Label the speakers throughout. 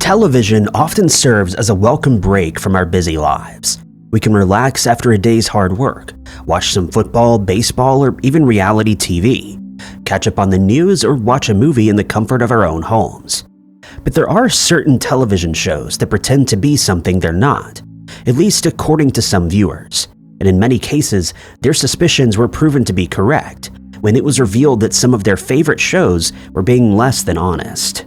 Speaker 1: Television often serves as a welcome break from our busy lives. We can relax after a day's hard work, watch some football, baseball, or even reality TV, catch up on the news, or watch a movie in the comfort of our own homes. But there are certain television shows that pretend to be something they're not, at least according to some viewers. And in many cases, their suspicions were proven to be correct when it was revealed that some of their favorite shows were being less than honest.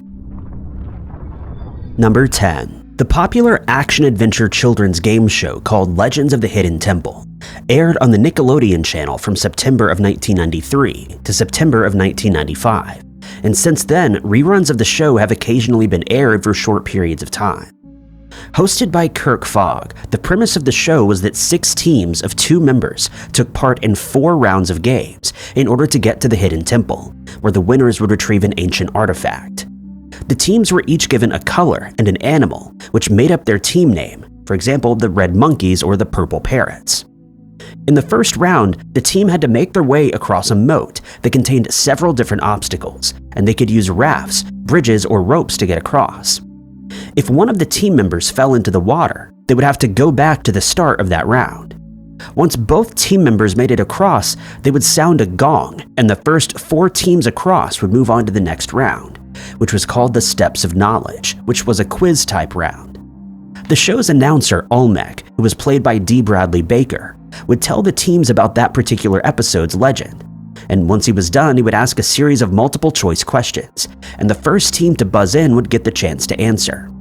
Speaker 1: Number 10. The popular action-adventure children's game show called Legends of the Hidden Temple aired on the Nickelodeon channel from September of 1993 to September of 1995, and since then, reruns of the show have occasionally been aired for short periods of time. Hosted by Kirk Fogg, the premise of the show was that 6 teams of 2 members took part in 4 rounds of games in order to get to the Hidden Temple, where the winners would retrieve an ancient artifact. The teams were each given a color and an animal, which made up their team name, for example, the Red Monkeys or the Purple Parrots. In the first round, the team had to make their way across a moat that contained several different obstacles, and they could use rafts, bridges, or ropes to get across. If one of the team members fell into the water, they would have to go back to the start of that round. Once both team members made it across, they would sound a gong, and the first 4 teams across would move on to the next round, which was called the Steps of Knowledge, which was a quiz-type round. The show's announcer, Olmec, who was played by D. Bradley Baker, would tell the teams about that particular episode's legend. And once he was done, he would ask a series of multiple-choice questions, and the first team to buzz in would get the chance to answer.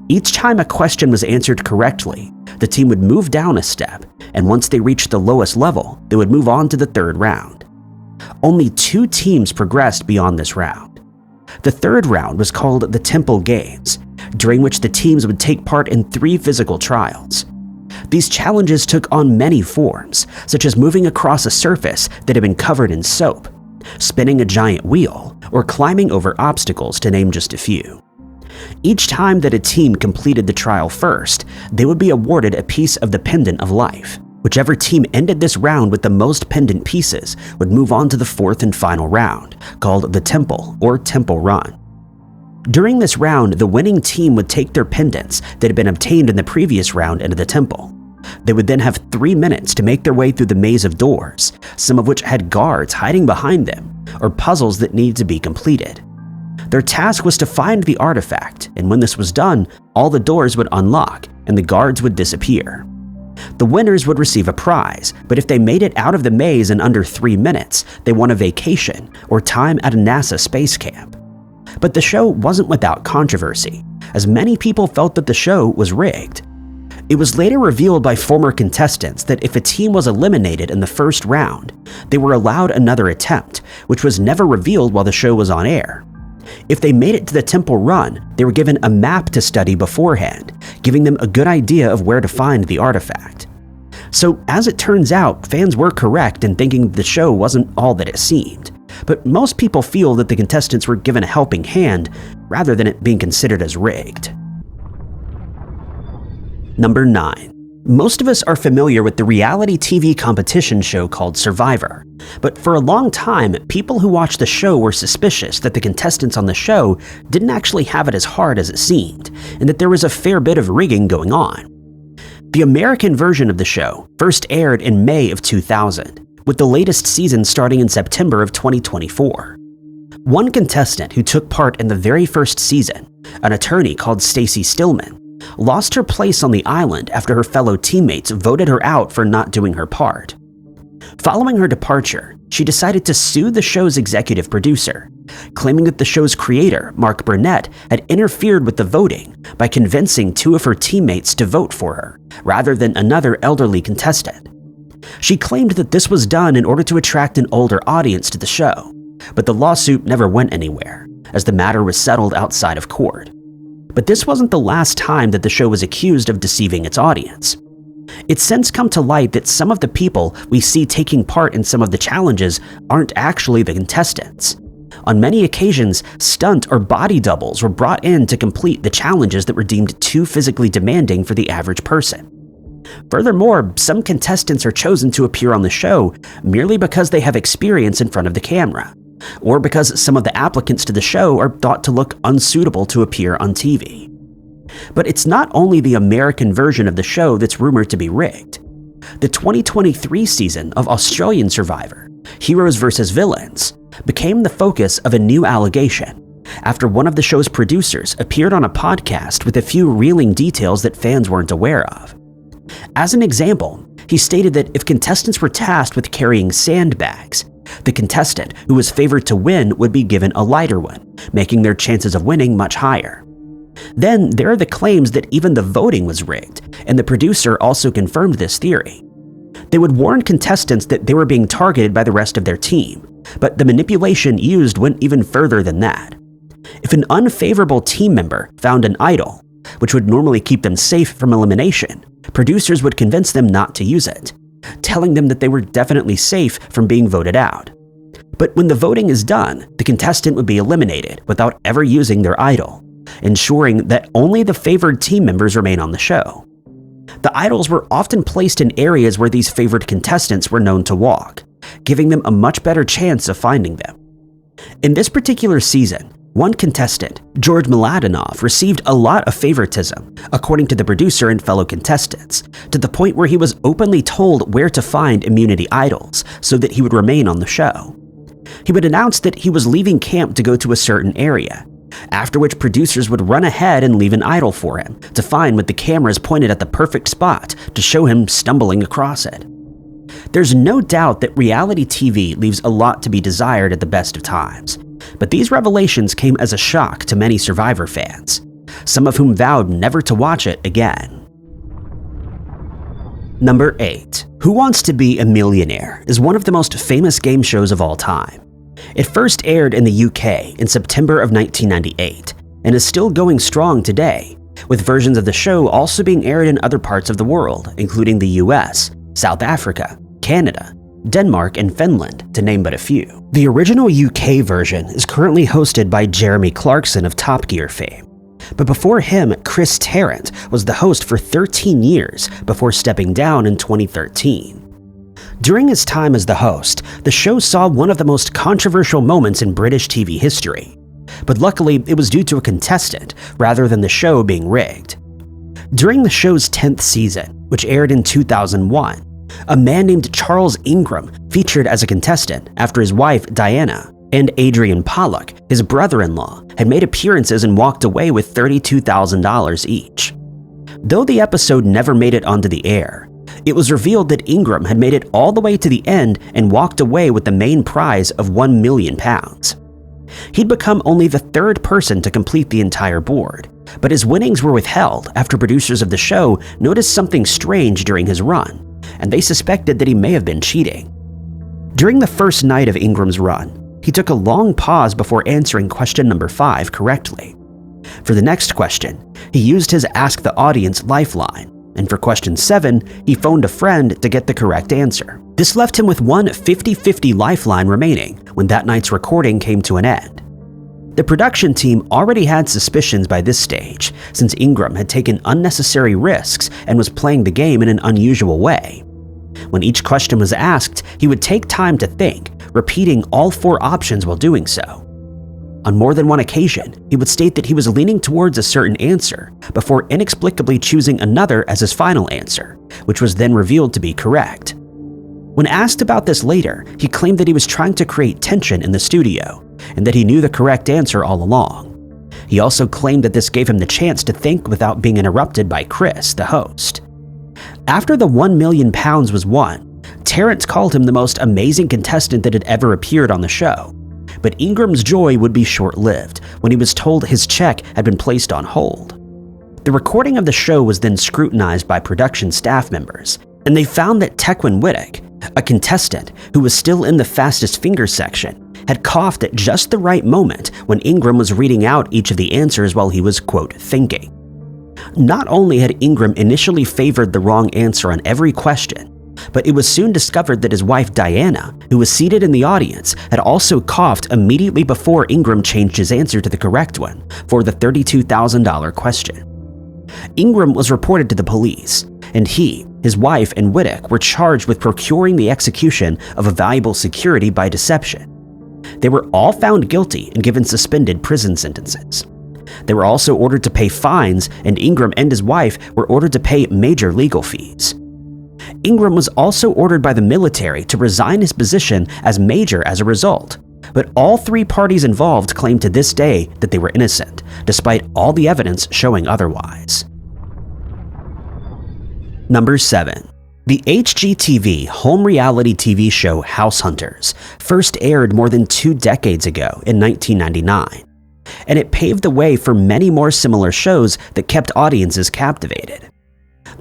Speaker 1: Each time a question was answered correctly, the team would move down a step, and once they reached the lowest level, they would move on to the third round. Only 2 teams progressed beyond this round. The third round was called the Temple Games, during which the teams would take part in 3 physical trials. These challenges took on many forms, such as moving across a surface that had been covered in soap, spinning a giant wheel, or climbing over obstacles, to name just a few. Each time that a team completed the trial first, they would be awarded a piece of the Pendant of Life. Whichever team ended this round with the most pendant pieces would move on to the 4th and final round, called the Temple or Temple Run. During this round, the winning team would take their pendants that had been obtained in the previous round into the temple. They would then have 3 minutes to make their way through the maze of doors, some of which had guards hiding behind them, or puzzles that needed to be completed. Their task was to find the artifact, and when this was done, all the doors would unlock and the guards would disappear. The winners would receive a prize, but if they made it out of the maze in under 3 minutes, they won a vacation or time at a NASA space camp. But the show wasn't without controversy, as many people felt that the show was rigged. It was later revealed by former contestants that if a team was eliminated in the first round, they were allowed another attempt, which was never revealed while the show was on air. If they made it to the Temple Run, they were given a map to study beforehand, giving them a good idea of where to find the artifact. So, as it turns out, fans were correct in thinking the show wasn't all that it seemed, but most people feel that the contestants were given a helping hand rather than it being considered as rigged. Number 9. Most of us are familiar with the reality TV competition show called Survivor, but for a long time, people who watched the show were suspicious that the contestants on the show didn't actually have it as hard as it seemed, and that there was a fair bit of rigging going on. The American version of the show first aired in May of 2000, with the latest season starting in September of 2024. One contestant who took part in the very first season, an attorney called Stacy Stillman, lost her place on the island after her fellow teammates voted her out for not doing her part. Following her departure, she decided to sue the show's executive producer, claiming that the show's creator, Mark Burnett, had interfered with the voting by convincing 2 of her teammates to vote for her, rather than another elderly contestant. She claimed that this was done in order to attract an older audience to the show, but the lawsuit never went anywhere, as the matter was settled outside of court. But this wasn't the last time that the show was accused of deceiving its audience. It's since come to light that some of the people we see taking part in some of the challenges aren't actually the contestants. On many occasions, stunt or body doubles were brought in to complete the challenges that were deemed too physically demanding for the average person. Furthermore, some contestants are chosen to appear on the show merely because they have experience in front of the camera, or because some of the applicants to the show are thought to look unsuitable to appear on TV. But it's not only the American version of the show that's rumored to be rigged. The 2023 season of Australian Survivor, Heroes vs. Villains, became the focus of a new allegation after one of the show's producers appeared on a podcast with a few revealing details that fans weren't aware of. As an example, he stated that if contestants were tasked with carrying sandbags, the contestant who was favored to win would be given a lighter one, making their chances of winning much higher. Then there are the claims that even the voting was rigged, and the producer also confirmed this theory. They would warn contestants that they were being targeted by the rest of their team, but the manipulation used went even further than that. If an unfavorable team member found an idol, which would normally keep them safe from elimination, producers would convince them not to use it, telling them that they were definitely safe from being voted out. But when the voting is done, the contestant would be eliminated without ever using their idol, ensuring that only the favored team members remain on the show. The idols were often placed in areas where these favored contestants were known to walk, giving them a much better chance of finding them. In this particular season, one contestant, George Mladenov, received a lot of favoritism, according to the producer and fellow contestants, to the point where he was openly told where to find immunity idols so that he would remain on the show. He would announce that he was leaving camp to go to a certain area, after which producers would run ahead and leave an idol for him to find with the cameras pointed at the perfect spot to show him stumbling across it. There's no doubt that reality TV leaves a lot to be desired at the best of times, but these revelations came as a shock to many Survivor fans, some of whom vowed never to watch it again. Number 8. Who Wants to Be a Millionaire is one of the most famous game shows of all time. It first aired in the UK in September of 1998 and is still going strong today, with versions of the show also being aired in other parts of the world, including the US, South Africa, Canada, Denmark, and Finland, to name but a few. The original UK version is currently hosted by Jeremy Clarkson of Top Gear fame, but before him, Chris Tarrant was the host for 13 years before stepping down in 2013. During his time as the host, the show saw one of the most controversial moments in British TV history, but luckily it was due to a contestant rather than the show being rigged. During the show's 10th season, which aired in 2001, a man named Charles Ingram featured as a contestant after his wife Diana and Adrian Pollock, his brother-in-law, had made appearances and walked away with $32,000 each. Though the episode never made it onto the air, it was revealed that Ingram had made it all the way to the end and walked away with the main prize of £1 million. He'd become only the third person to complete the entire board, but his winnings were withheld after producers of the show noticed something strange during his run, and they suspected that he may have been cheating. During the first night of Ingram's run, he took a long pause before answering question number 5 correctly. For the next question, he used his Ask the Audience lifeline, and for question 7, he phoned a friend to get the correct answer. This left him with one 50-50 lifeline remaining when that night's recording came to an end. The production team already had suspicions by this stage, since Ingram had taken unnecessary risks and was playing the game in an unusual way. When each question was asked, he would take time to think, repeating all 4 options while doing so. On more than one occasion, he would state that he was leaning towards a certain answer before inexplicably choosing another as his final answer, which was then revealed to be correct. When asked about this later, he claimed that he was trying to create tension in the studio and that he knew the correct answer all along. He also claimed that this gave him the chance to think without being interrupted by Chris, the host. After the £1 million was won, Terrence called him the most amazing contestant that had ever appeared on the show. But Ingram's joy would be short-lived when he was told his check had been placed on hold. The recording of the show was then scrutinized by production staff members, and they found that Tequin Whittock, a contestant who was still in the fastest finger section, had coughed at just the right moment when Ingram was reading out each of the answers while he was, quote, thinking. Not only had Ingram initially favored the wrong answer on every question, but it was soon discovered that his wife Diana, who was seated in the audience, had also coughed immediately before Ingram changed his answer to the correct one for the $32,000 question. Ingram was reported to the police, and he, his wife, and Whittock were charged with procuring the execution of a valuable security by deception. They were all found guilty and given suspended prison sentences. They were also ordered to pay fines, and Ingram and his wife were ordered to pay major legal fees. Ingram was also ordered by the military to resign his position as major as a result, but all three parties involved claim to this day that they were innocent, despite all the evidence showing otherwise. Number 7. The HGTV home reality TV show House Hunters first aired more than 2 decades ago in 1999, and it paved the way for many more similar shows that kept audiences captivated.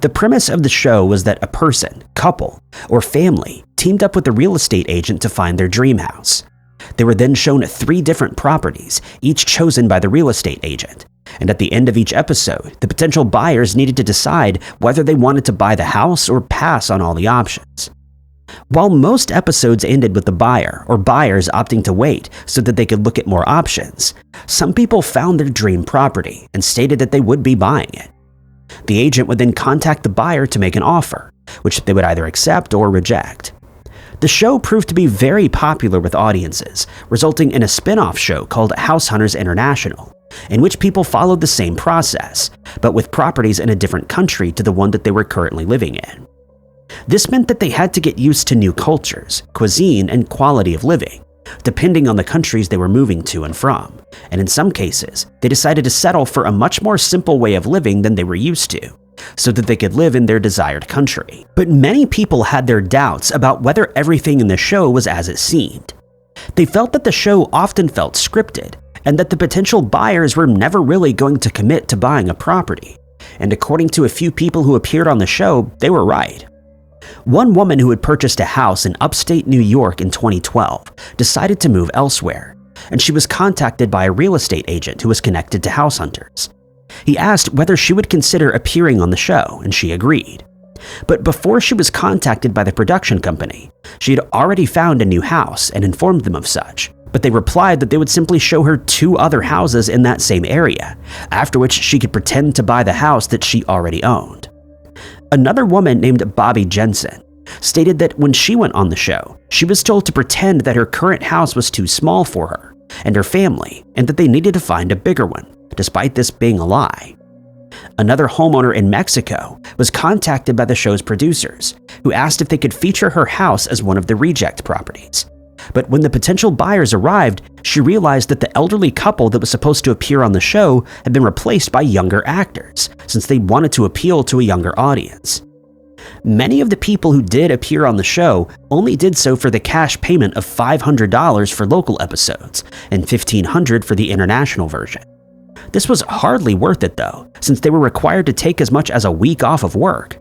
Speaker 1: The premise of the show was that a person, couple, or family teamed up with a real estate agent to find their dream house. They were then shown 3 different properties, each chosen by the real estate agent. And at the end of each episode, the potential buyers needed to decide whether they wanted to buy the house or pass on all the options. While most episodes ended with the buyer or buyers opting to wait so that they could look at more options, some people found their dream property and stated that they would be buying it. The agent would then contact the buyer to make an offer, which they would either accept or reject. The show proved to be very popular with audiences, resulting in a spin-off show called House Hunters International, in which people followed the same process, but with properties in a different country to the one that they were currently living in. This meant that they had to get used to new cultures, cuisine, and quality of living, depending on the countries they were moving to and from, and in some cases, they decided to settle for a much more simple way of living than they were used to, so that they could live in their desired country. But many people had their doubts about whether everything in the show was as it seemed. They felt that the show often felt scripted, and that the potential buyers were never really going to commit to buying a property. And according to a few people who appeared on the show, they were right. One woman who had purchased a house in upstate New York in 2012 decided to move elsewhere, and she was contacted by a real estate agent who was connected to House Hunters. He asked whether she would consider appearing on the show, and she agreed. But before she was contacted by the production company, she had already found a new house and informed them of such. But they replied that they would simply show her 2 other houses in that same area, after which she could pretend to buy the house that she already owned. Another woman named Bobby Jensen stated that when she went on the show, she was told to pretend that her current house was too small for her and her family, and that they needed to find a bigger one, despite this being a lie. Another homeowner in Mexico was contacted by the show's producers, who asked if they could feature her house as one of the reject properties. But when the potential buyers arrived, she realized that the elderly couple that was supposed to appear on the show had been replaced by younger actors, since they wanted to appeal to a younger audience. Many of the people who did appear on the show only did so for the cash payment of $500 for local episodes and $1,500 for the international version. This was hardly worth it though, since they were required to take as much as a week off of work.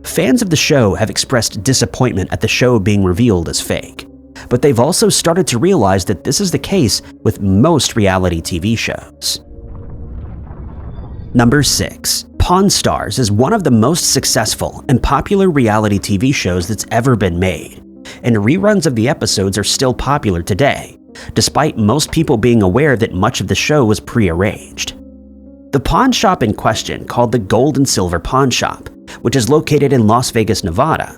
Speaker 1: Fans of the show have expressed disappointment at the show being revealed as fake, but they've also started to realize that this is the case with most reality TV shows. Number 6. Pawn Stars is one of the most successful and popular reality TV shows that's ever been made, and reruns of the episodes are still popular today, despite most people being aware that much of the show was prearranged. The pawn shop in question, called the Gold and Silver Pawn Shop, which is located in Las Vegas, Nevada,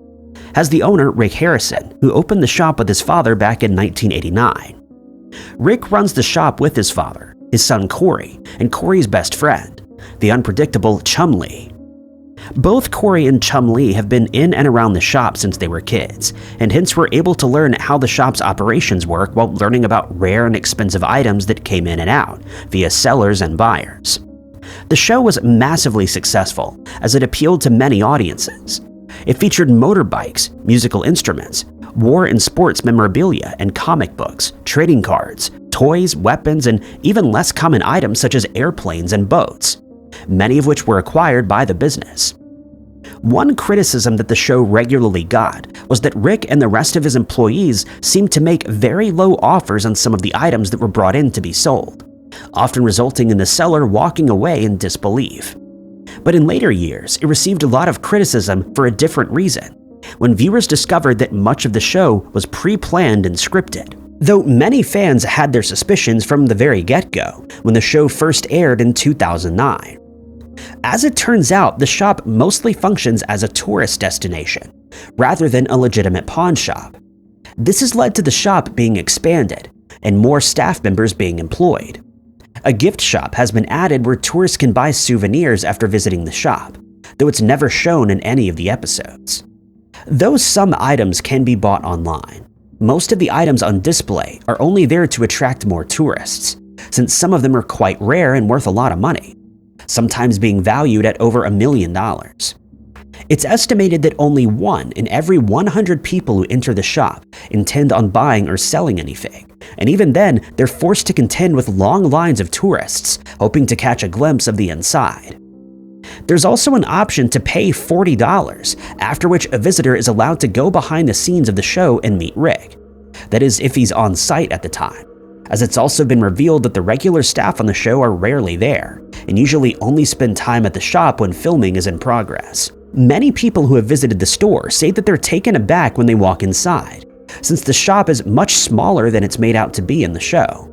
Speaker 1: has the owner Rick Harrison, who opened the shop with his father back in 1989. Rick runs the shop with his father, his son Corey, and Corey's best friend, the unpredictable Chum Lee. Both Corey and Chum Lee have been in and around the shop since they were kids, and hence were able to learn how the shop's operations work while learning about rare and expensive items that came in and out via sellers and buyers. The show was massively successful, as it appealed to many audiences. It featured motorbikes, musical instruments, war and sports memorabilia and comic books, trading cards, toys, weapons, and even less common items such as airplanes and boats, many of which were acquired by the business. One criticism that the show regularly got was that Rick and the rest of his employees seemed to make very low offers on some of the items that were brought in to be sold, often resulting in the seller walking away in disbelief. But in later years, it received a lot of criticism for a different reason, when viewers discovered that much of the show was pre-planned and scripted, though many fans had their suspicions from the very get-go when the show first aired in 2009. As it turns out, the shop mostly functions as a tourist destination, rather than a legitimate pawn shop. This has led to the shop being expanded, and more staff members being employed. A gift shop has been added where tourists can buy souvenirs after visiting the shop, though it's never shown in any of the episodes. Though some items can be bought online, most of the items on display are only there to attract more tourists, since some of them are quite rare and worth a lot of money, sometimes being valued at over $1 million. It's estimated that only 1 in every 100 people who enter the shop intend on buying or selling anything, and even then, they're forced to contend with long lines of tourists hoping to catch a glimpse of the inside. There's also an option to pay $40, after which a visitor is allowed to go behind the scenes of the show and meet Rick. That is, if he's on site at the time, as it's also been revealed that the regular staff on the show are rarely there, and usually only spend time at the shop when filming is in progress. Many people who have visited the store say that they're taken aback when they walk inside, since the shop is much smaller than it's made out to be in the show.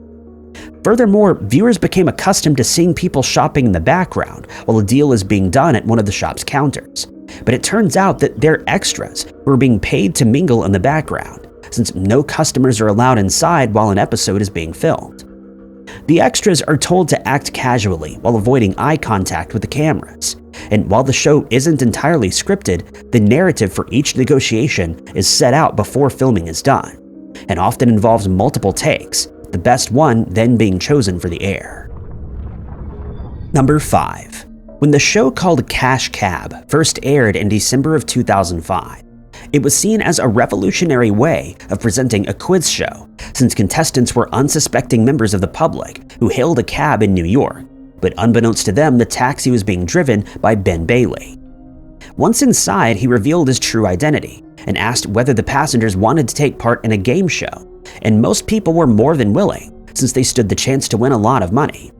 Speaker 1: Furthermore, viewers became accustomed to seeing people shopping in the background while a deal is being done at one of the shop's counters. But it turns out that they're extras who are being paid to mingle in the background, since no customers are allowed inside while an episode is being filmed. The extras are told to act casually while avoiding eye contact with the cameras. And while the show isn't entirely scripted, the narrative for each negotiation is set out before filming is done, and often involves multiple takes, the best one then being chosen for the air. Number 5. When the show called Cash Cab first aired in December of 2005, it was seen as a revolutionary way of presenting a quiz show, since contestants were unsuspecting members of the public who hailed a cab in New York, but unbeknownst to them, the taxi was being driven by Ben Bailey. Once inside, he revealed his true identity and asked whether the passengers wanted to take part in a game show, and most people were more than willing, since they stood the chance to win a lot of money.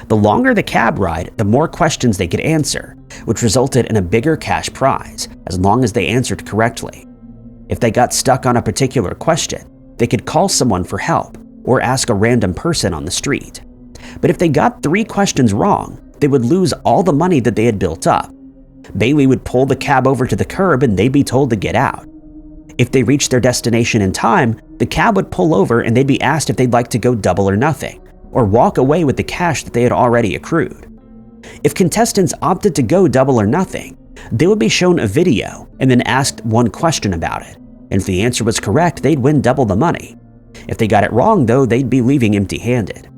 Speaker 1: The longer the cab ride, the more questions they could answer, which resulted in a bigger cash prize, as long as they answered correctly. If they got stuck on a particular question, they could call someone for help or ask a random person on the street. But if they got 3 questions wrong, they would lose all the money that they had built up. Bailey would pull the cab over to the curb and they'd be told to get out. If they reached their destination in time, the cab would pull over and they'd be asked if they'd like to go double or nothing, or walk away with the cash that they had already accrued. If contestants opted to go double or nothing, they would be shown a video and then asked 1 question about it, and if the answer was correct, they'd win double the money. If they got it wrong though, they'd be leaving empty-handed.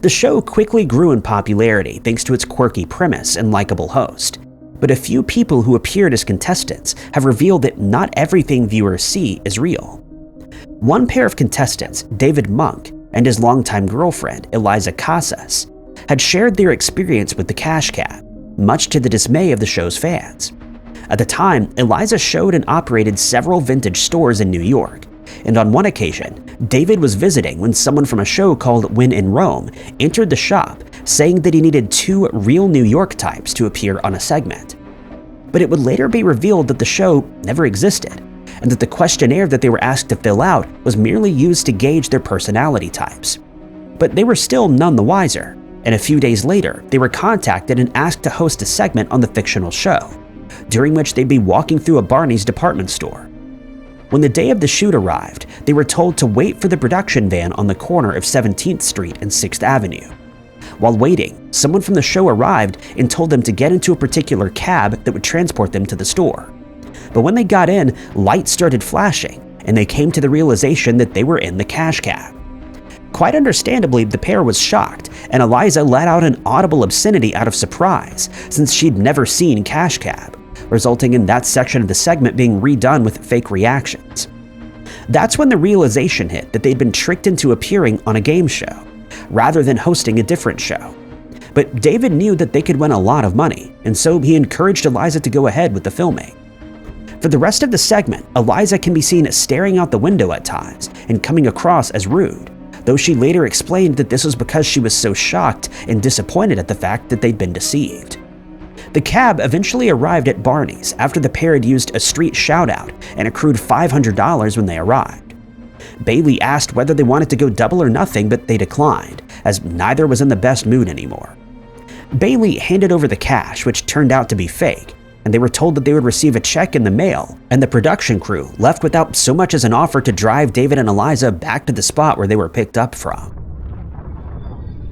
Speaker 1: The show quickly grew in popularity thanks to its quirky premise and likable host, but a few people who appeared as contestants have revealed that not everything viewers see is real. One pair of contestants, David Monk and his longtime girlfriend, Eliza Casas, had shared their experience with the cash cab, much to the dismay of the show's fans. At the time, Eliza showed and operated several vintage stores in New York, and on one occasion, David was visiting when someone from a show called When in Rome entered the shop, saying that he needed 2 real New York types to appear on a segment. But it would later be revealed that the show never existed, and that the questionnaire that they were asked to fill out was merely used to gauge their personality types. But they were still none the wiser, and a few days later, they were contacted and asked to host a segment on the fictional show, during which they'd be walking through a Barney's department store. When the day of the shoot arrived, they were told to wait for the production van on the corner of 17th Street and 6th Avenue. While waiting, someone from the show arrived and told them to get into a particular cab that would transport them to the store. But when they got in, lights started flashing, and they came to the realization that they were in the cash cab. Quite understandably, the pair was shocked, and Eliza let out an audible obscenity out of surprise, since she'd never seen Cash Cab, resulting in that section of the segment being redone with fake reactions. That's when the realization hit that they'd been tricked into appearing on a game show, rather than hosting a different show. But David knew that they could win a lot of money, and so he encouraged Eliza to go ahead with the filming. For the rest of the segment, Eliza can be seen staring out the window at times and coming across as rude, though she later explained that this was because she was so shocked and disappointed at the fact that they'd been deceived. The cab eventually arrived at Barney's after the pair had used a street shout-out and accrued $500 when they arrived. Bailey asked whether they wanted to go double or nothing, but they declined, as neither was in the best mood anymore. Bailey handed over the cash, which turned out to be fake, and they were told that they would receive a check in the mail, and the production crew left without so much as an offer to drive David and Eliza back to the spot where they were picked up from.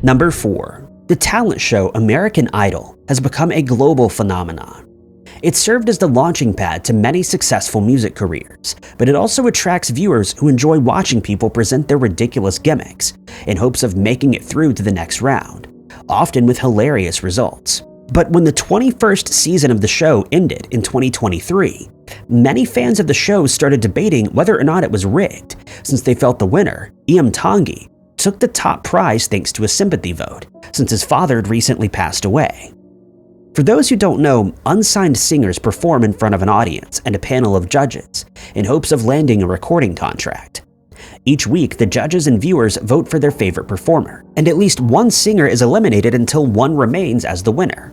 Speaker 1: Number 4. The talent show American Idol has become a global phenomenon. It served as the launching pad to many successful music careers, but it also attracts viewers who enjoy watching people present their ridiculous gimmicks in hopes of making it through to the next round, often with hilarious results. But when the 21st season of the show ended in 2023, many fans of the show started debating whether or not it was rigged, since they felt the winner, Tanguy, took the top prize thanks to a sympathy vote, since his father had recently passed away. For those who don't know, unsigned singers perform in front of an audience and a panel of judges in hopes of landing a recording contract. Each week, the judges and viewers vote for their favorite performer, and at least one singer is eliminated until one remains as the winner.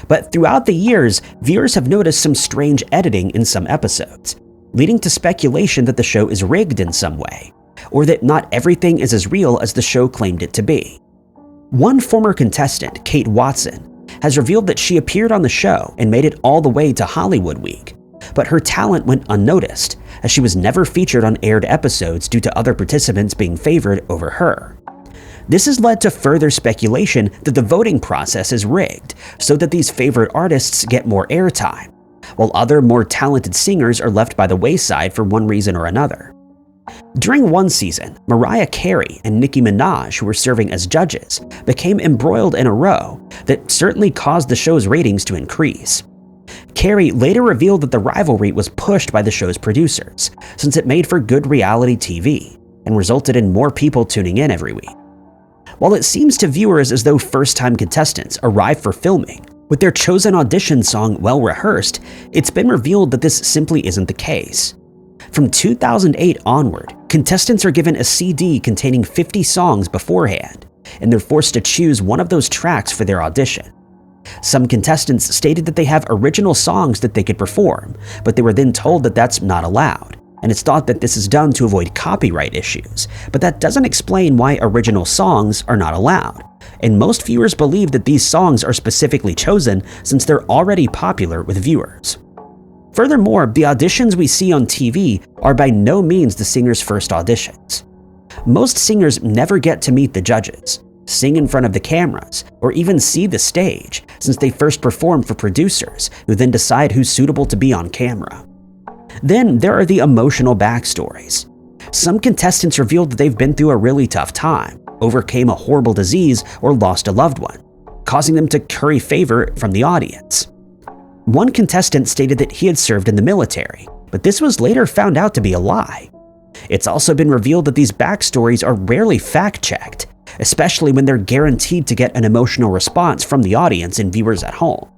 Speaker 1: But throughout the years, viewers have noticed some strange editing in some episodes, leading to speculation that the show is rigged in some way, or that not everything is as real as the show claimed it to be. One former contestant, Kate Watson, has revealed that she appeared on the show and made it all the way to Hollywood Week, but her talent went unnoticed as she was never featured on aired episodes due to other participants being favored over her. This has led to further speculation that the voting process is rigged so that these favorite artists get more airtime, while other more talented singers are left by the wayside for one reason or another. During one season, Mariah Carey and Nicki Minaj, who were serving as judges, became embroiled in a row that certainly caused the show's ratings to increase. Carey later revealed that the rivalry was pushed by the show's producers, since it made for good reality TV and resulted in more people tuning in every week. While it seems to viewers as though first-time contestants arrive for filming with their chosen audition song well rehearsed, it's been revealed that this simply isn't the case. From 2008 onward, contestants are given a CD containing 50 songs beforehand, and they're forced to choose one of those tracks for their audition. Some contestants stated that they have original songs that they could perform, but they were then told that that's not allowed, and it's thought that this is done to avoid copyright issues, but that doesn't explain why original songs are not allowed, and most viewers believe that these songs are specifically chosen since they're already popular with viewers. Furthermore, the auditions we see on TV are by no means the singer's first auditions. Most singers never get to meet the judges, sing in front of the cameras, or even see the stage, since they first perform for producers, who then decide who's suitable to be on camera. Then there are the emotional backstories. Some contestants revealed that they've been through a really tough time, overcame a horrible disease, or lost a loved one, causing them to curry favor from the audience. One contestant stated that he had served in the military, but this was later found out to be a lie. It's also been revealed that these backstories are rarely fact-checked, especially when they're guaranteed to get an emotional response from the audience and viewers at home.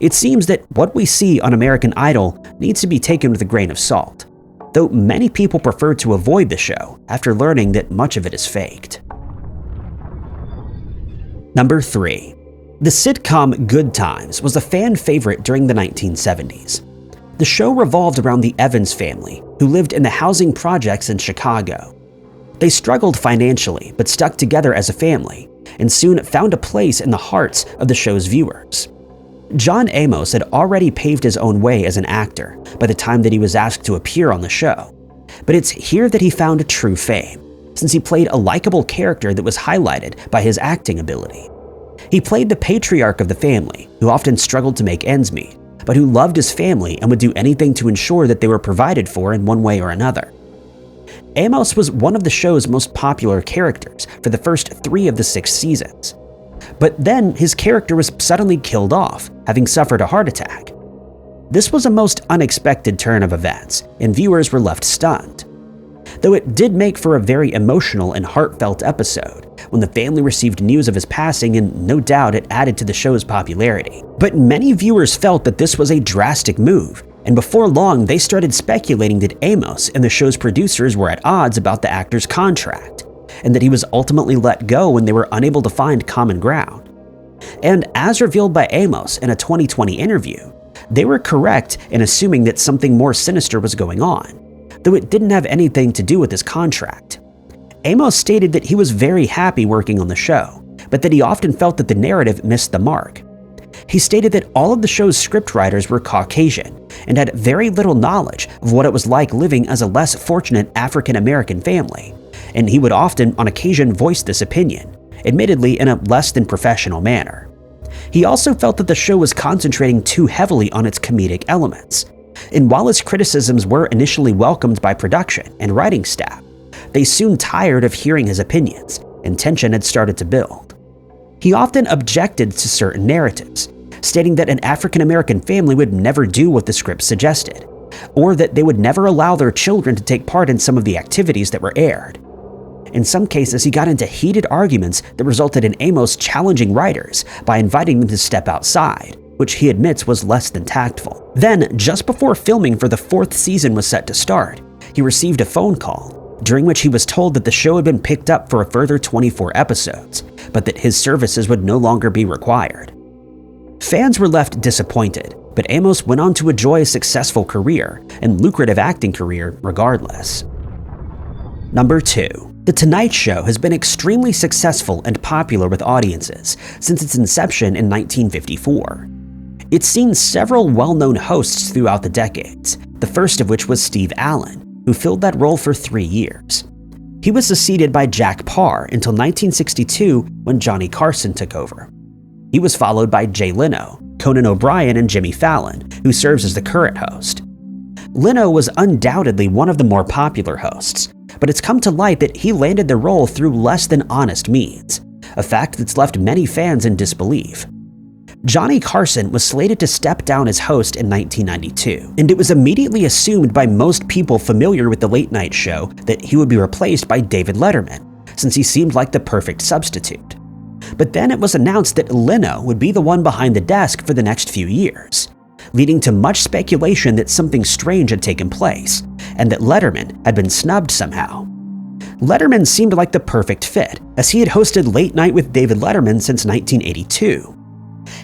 Speaker 1: It seems that what we see on American Idol needs to be taken with a grain of salt, though many people prefer to avoid the show after learning that much of it is faked. Number 3. The sitcom Good Times was a fan favorite during the 1970s. The show revolved around the Evans family, who lived in the housing projects in Chicago. They struggled financially, but stuck together as a family, and soon found a place in the hearts of the show's viewers. John Amos had already paved his own way as an actor by the time that he was asked to appear on the show, but it's here that he found true fame, since he played a likable character that was highlighted by his acting ability. He played the patriarch of the family, who often struggled to make ends meet, but who loved his family and would do anything to ensure that they were provided for in one way or another. Amos was one of the show's most popular characters for the first 3 of the 6 seasons. But then his character was suddenly killed off, having suffered a heart attack. This was a most unexpected turn of events, and viewers were left stunned. Though it did make for a very emotional and heartfelt episode when the family received news of his passing, and no doubt it added to the show's popularity. But many viewers felt that this was a drastic move, and before long they started speculating that Amos and the show's producers were at odds about the actor's contract, and that he was ultimately let go when they were unable to find common ground. And as revealed by Amos in a 2020 interview, they were correct in assuming that something more sinister was going on, though it didn't have anything to do with his contract. Amos stated that he was very happy working on the show, but that he often felt that the narrative missed the mark. He stated that all of the show's scriptwriters were Caucasian and had very little knowledge of what it was like living as a less fortunate African-American family, and he would often, on occasion, voice this opinion, admittedly in a less than professional manner. He also felt that the show was concentrating too heavily on its comedic elements. And while his criticisms were initially welcomed by production and writing staff, they soon tired of hearing his opinions, and tension had started to build. He often objected to certain narratives, stating that an African-American family would never do what the script suggested, or that they would never allow their children to take part in some of the activities that were aired. In some cases, he got into heated arguments that resulted in Amos challenging writers by inviting them to step outside, which he admits was less than tactful. Then, just before filming for the 4th season was set to start, he received a phone call, during which he was told that the show had been picked up for a further 24 episodes, but that his services would no longer be required. Fans were left disappointed, but Amos went on to enjoy a successful career and lucrative acting career regardless. Number 2. The Tonight Show has been extremely successful and popular with audiences since its inception in 1954. It's seen several well-known hosts throughout the decades, the first of which was Steve Allen, who filled that role for 3 years. He was succeeded by Jack Paar until 1962 when Johnny Carson took over. He was followed by Jay Leno, Conan O'Brien, and Jimmy Fallon, who serves as the current host. Leno was undoubtedly one of the more popular hosts, but it's come to light that he landed the role through less than honest means, a fact that's left many fans in disbelief. Johnny Carson was slated to step down as host in 1992, and it was immediately assumed by most people familiar with the late-night show that he would be replaced by David Letterman, since he seemed like the perfect substitute. But then it was announced that Leno would be the one behind the desk for the next few years, leading to much speculation that something strange had taken place, and that Letterman had been snubbed somehow. Letterman seemed like the perfect fit, as he had hosted Late Night with David Letterman since 1982.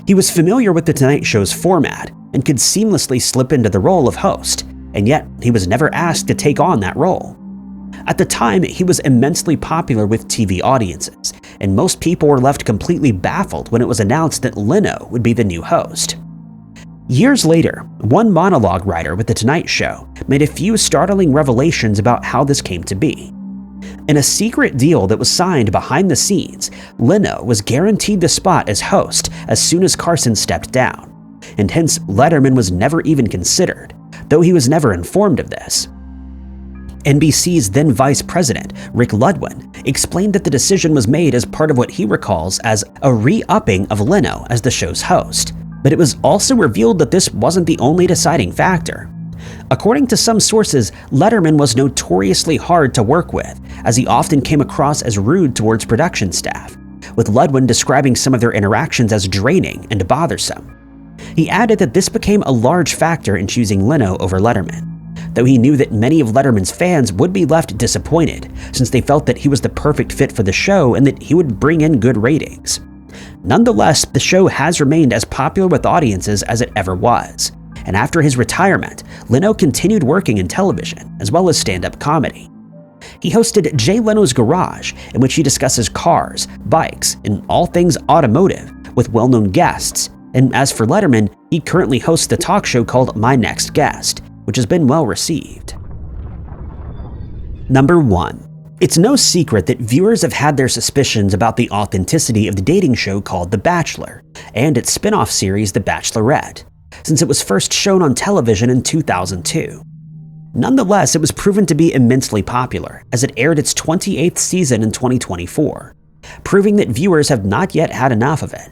Speaker 1: He was familiar with The Tonight Show's format and could seamlessly slip into the role of host, and yet he was never asked to take on that role. At the time, he was immensely popular with TV audiences, and most people were left completely baffled when it was announced that Leno would be the new host. Years later, one monologue writer with The Tonight Show made a few startling revelations about how this came to be. In a secret deal that was signed behind the scenes, Leno was guaranteed the spot as host as soon as Carson stepped down, and hence Letterman was never even considered, though he was never informed of this. NBC's then vice president, Rick Ludwin, explained that the decision was made as part of what he recalls as a re-upping of Leno as the show's host, but it was also revealed that this wasn't the only deciding factor. According to some sources, Letterman was notoriously hard to work with, as he often came across as rude towards production staff, with Ludwin describing some of their interactions as draining and bothersome. He added that this became a large factor in choosing Leno over Letterman, though he knew that many of Letterman's fans would be left disappointed since they felt that he was the perfect fit for the show and that he would bring in good ratings. Nonetheless, the show has remained as popular with audiences as it ever was, and after his retirement, Leno continued working in television as well as stand-up comedy. He hosted Jay Leno's Garage, in which he discusses cars, bikes, and all things automotive with well-known guests, and as for Letterman, he currently hosts the talk show called My Next Guest, which has been well received. Number 1. It's no secret that viewers have had their suspicions about the authenticity of the dating show called The Bachelor, and its spin-off series The Bachelorette, since it was first shown on television in 2002. Nonetheless, it was proven to be immensely popular, as it aired its 28th season in 2024, proving that viewers have not yet had enough of it.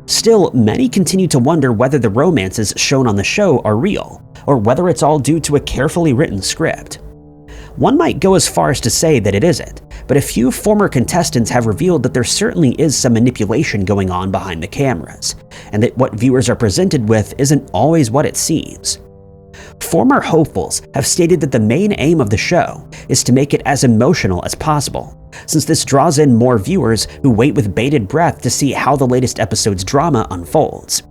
Speaker 1: Still, many continue to wonder whether the romances shown on the show are real, or whether it's all due to a carefully written script. One might go as far as to say that it isn't, but a few former contestants have revealed that there certainly is some manipulation going on behind the cameras, and that what viewers are presented with isn't always what it seems. Former hopefuls have stated that the main aim of the show is to make it as emotional as possible, since this draws in more viewers who wait with bated breath to see how the latest episode's drama unfolds.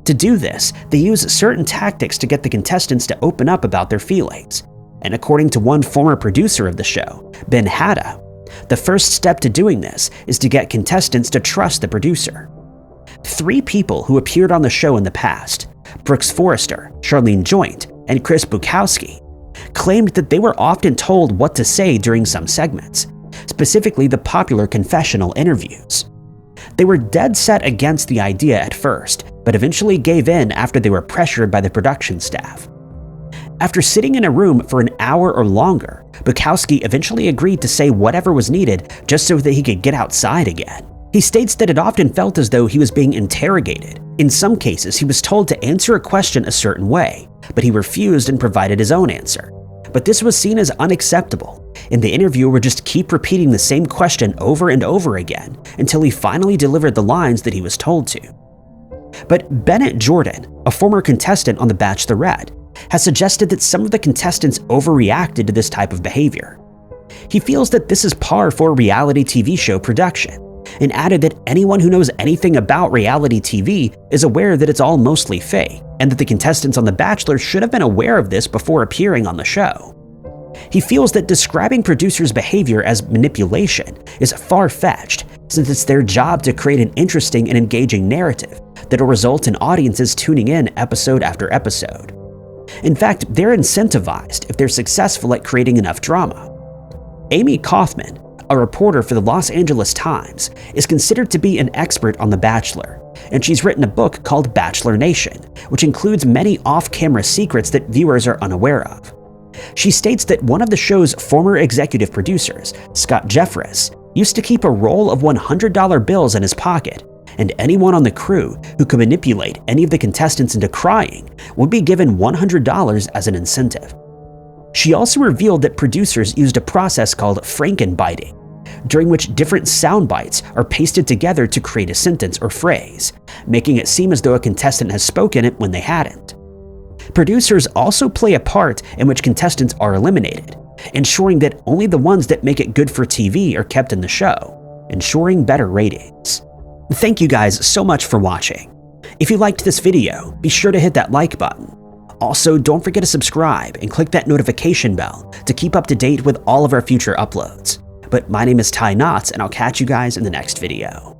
Speaker 1: To do this, they use certain tactics to get the contestants to open up about their feelings. And according to one former producer of the show, Ben Hatta, the first step to doing this is to get contestants to trust the producer. 3 people who appeared on the show in the past, Brooks Forrester, Charlene Joint, and Chris Bukowski, claimed that they were often told what to say during some segments, specifically the popular confessional interviews. They were dead set against the idea at first, but eventually gave in after they were pressured by the production staff. After sitting in a room for an hour or longer, Bukowski eventually agreed to say whatever was needed just so that he could get outside again. He states that it often felt as though he was being interrogated. In some cases, he was told to answer a question a certain way, but he refused and provided his own answer. But this was seen as unacceptable, and the interviewer would just keep repeating the same question over and over again until he finally delivered the lines that he was told to. But Bennett Jordan, a former contestant on The Bachelorette, has suggested that some of the contestants overreacted to this type of behavior. He feels that this is par for reality TV show production, and added that anyone who knows anything about reality TV is aware that it's all mostly fake, and that the contestants on The Bachelor should have been aware of this before appearing on the show. He feels that describing producers' behavior as manipulation is far-fetched, since it's their job to create an interesting and engaging narrative that'll result in audiences tuning in episode after episode. In fact, they're incentivized if they're successful at creating enough drama. Amy Kaufman, a reporter for the Los Angeles Times, is considered to be an expert on The Bachelor, and she's written a book called Bachelor Nation, which includes many off-camera secrets that viewers are unaware of. She states that one of the show's former executive producers, Scott Jeffress, used to keep a roll of $100 bills in his pocket, and anyone on the crew who could manipulate any of the contestants into crying would be given $100 as an incentive. She also revealed that producers used a process called frankenbiting, during which different sound bites are pasted together to create a sentence or phrase, making it seem as though a contestant has spoken it when they hadn't. Producers also play a part in which contestants are eliminated, ensuring that only the ones that make it good for TV are kept in the show, ensuring better ratings. Thank you guys so much for watching. If you liked this video, be sure to hit that like button. Also, don't forget to subscribe and click that notification bell to keep up to date with all of our future uploads. But my name is Ty Knotts, and I'll catch you guys in the next video.